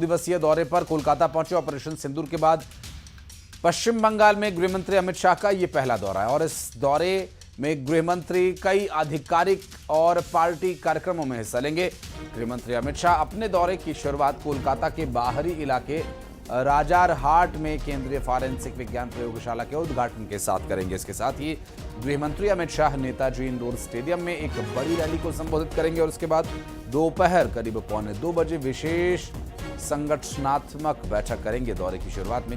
दिवसीय दौरे पर कोलकाता पहुंचे। ऑपरेशन सिंदूर के बाद पश्चिम बंगाल में गृहमंत्री अमित शाह का यह पहला दौरा है और इस दौरे में गृहमंत्री कई आधिकारिक और पार्टी कार्यक्रमों में हिस्सा लेंगे। गृहमंत्री अमित शाह अपने दौरे की शुरुआत कोलकाता के बाहरी इलाके राजारहाट में केंद्रीय फॉरेंसिक विज्ञान प्रयोगशाला के उद्घाटन के साथ करेंगे। इसके साथ ही गृहमंत्री अमित शाह नेताजी इंडोर स्टेडियम में एक बड़ी रैली को संबोधित करेंगे और उसके बाद दोपहर करीब 1:45 बजे विशेष संगठनात्मक बैठक करेंगे। दौरे की शुरुआत में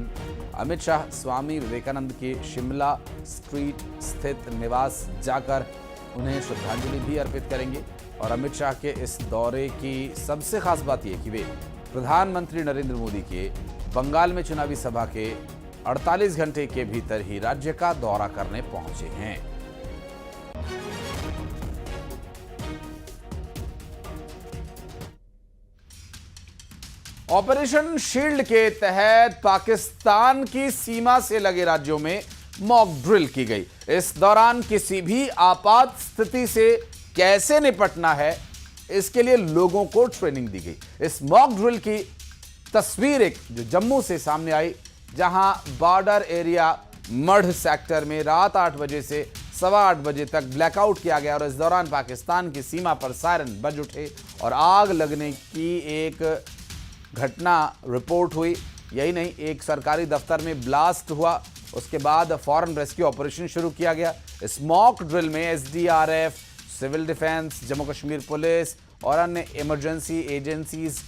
अमित शाह स्वामी विवेकानंद के शिमला स्ट्रीट स्थित निवास जाकर उन्हें श्रद्धांजलि भी अर्पित करेंगे। और अमित शाह के इस दौरे की सबसे खास बात यह कि वे प्रधानमंत्री नरेंद्र मोदी के बंगाल में चुनावी सभा के 48 घंटे के भीतर ही राज्य का दौरा करने पहुंचे हैं। ऑपरेशन शील्ड के तहत पाकिस्तान की सीमा से लगे राज्यों में मॉक ड्रिल की गई। इस दौरान किसी भी आपात स्थिति से कैसे निपटना है, इसके लिए लोगों को ट्रेनिंग दी गई। इस मॉक ड्रिल की तस्वीर एक जो जम्मू से सामने आई, जहां बॉर्डर एरिया मढ़ सेक्टर में रात 8 बजे से 8:15 बजे तक ब्लैकआउट किया गया और इस दौरान पाकिस्तान की सीमा पर सायरन बज उठे और आग लगने की एक घटना रिपोर्ट हुई। यही नहीं, एक सरकारी दफ्तर में ब्लास्ट हुआ। उसके बाद फौरन रेस्क्यू ऑपरेशन शुरू किया गया। इस मॉक ड्रिल में SDRF, civil defence, Jammu Kashmir police और अन्य इमरजेंसी एजेंसीज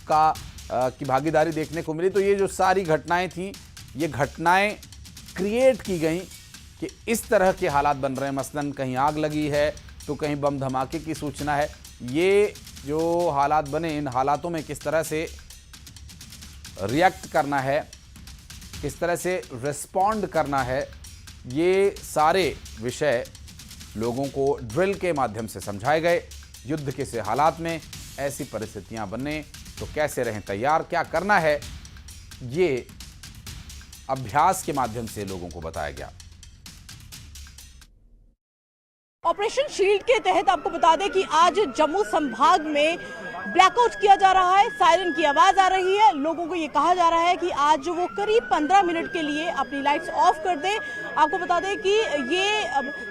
की भागीदारी देखने को मिली। तो ये जो सारी घटनाएं थी, ये घटनाएं क्रिएट की गई कि इस तरह के हालात बन रहे हैं। मसलन कहीं आग लगी है तो कहीं बम धमाके की सूचना है। ये जो हालात बने, इन हालातों में किस तरह से रिएक्ट करना है, किस तरह से रिस्पॉन्ड करना है, ये सारे विषय लोगों को ड्रिल के माध्यम से समझाए गए। युद्ध के से हालात में ऐसी परिस्थितियां बने तो कैसे रहें तैयार, क्या करना है, ये अभ्यास के माध्यम से लोगों को बताया गया। ऑपरेशन शील्ड के तहत आपको बता दें कि आज जम्मू संभाग में ब्लैकआउट किया जा रहा है। सायरन की आवाज आ रही है। लोगों को ये कहा जा रहा है कि आज वो करीब 15 मिनट के लिए अपनी लाइट्स ऑफ कर दें। आपको बता दें कि ये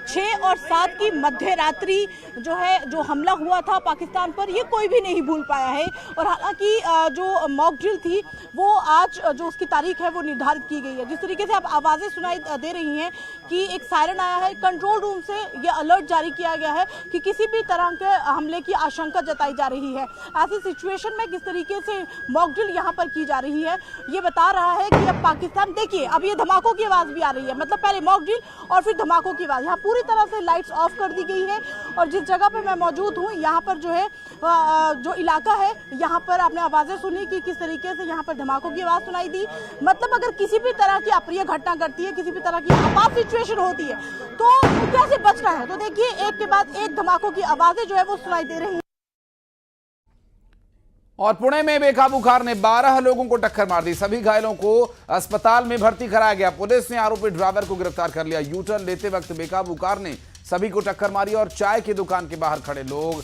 6 और 7 की मध्य रात्रि जो हमला हुआ था पाकिस्तान पर, ये कोई भी नहीं भूल पाया है। और हालांकि जो मॉक ड्रिल थी वो आज जो उसकी तारीख है वो निर्धारित की गई है। जिस तरीके से आप आवाजें सुनाई दे रही हैं कि एक सायरन आया है, कंट्रोल रूम से ये अलर्ट जारी किया गया है कि किसी भी तरह के हमले की आशंका जताई जा रही है। ऐसी सिचुएशन में किस तरीके से मॉक ड्रिल यहाँ पर की जा रही है, ये बता रहा है कि अब पाकिस्तान, देखिए अब ये धमाकों की आवाज भी आ रही है। मतलब पहले मॉक ड्रिल और फिर धमाकों की आवाज। यहाँ पूरी तरह से लाइट्स ऑफ कर दी गई है और जिस जगह पे मैं मौजूद हूँ, यहाँ पर जो है जो इलाका है, यहाँ पर आपने आवाजें सुनी कि किस तरीके से यहाँ पर धमाकों की आवाज सुनाई दी। मतलब अगर किसी भी तरह की अप्रिय घटना घटती है, किसी भी तरह की आपात सिचुएशन होती है तो कैसे बचना है, तो देखिए एक के बाद एक धमाकों की आवाजें जो है वो सुनाई दे रही है। और पुणे में बेकाबू कार ने 12 लोगों को टक्कर मार दी। सभी घायलों को अस्पताल में भर्ती कराया गया। पुलिस ने आरोपी ड्राइवर को गिरफ्तार कर लिया। यू टर्न लेते वक्त बेकाबू कार ने सभी को टक्कर मारी और चाय की दुकान के बाहर खड़े लोग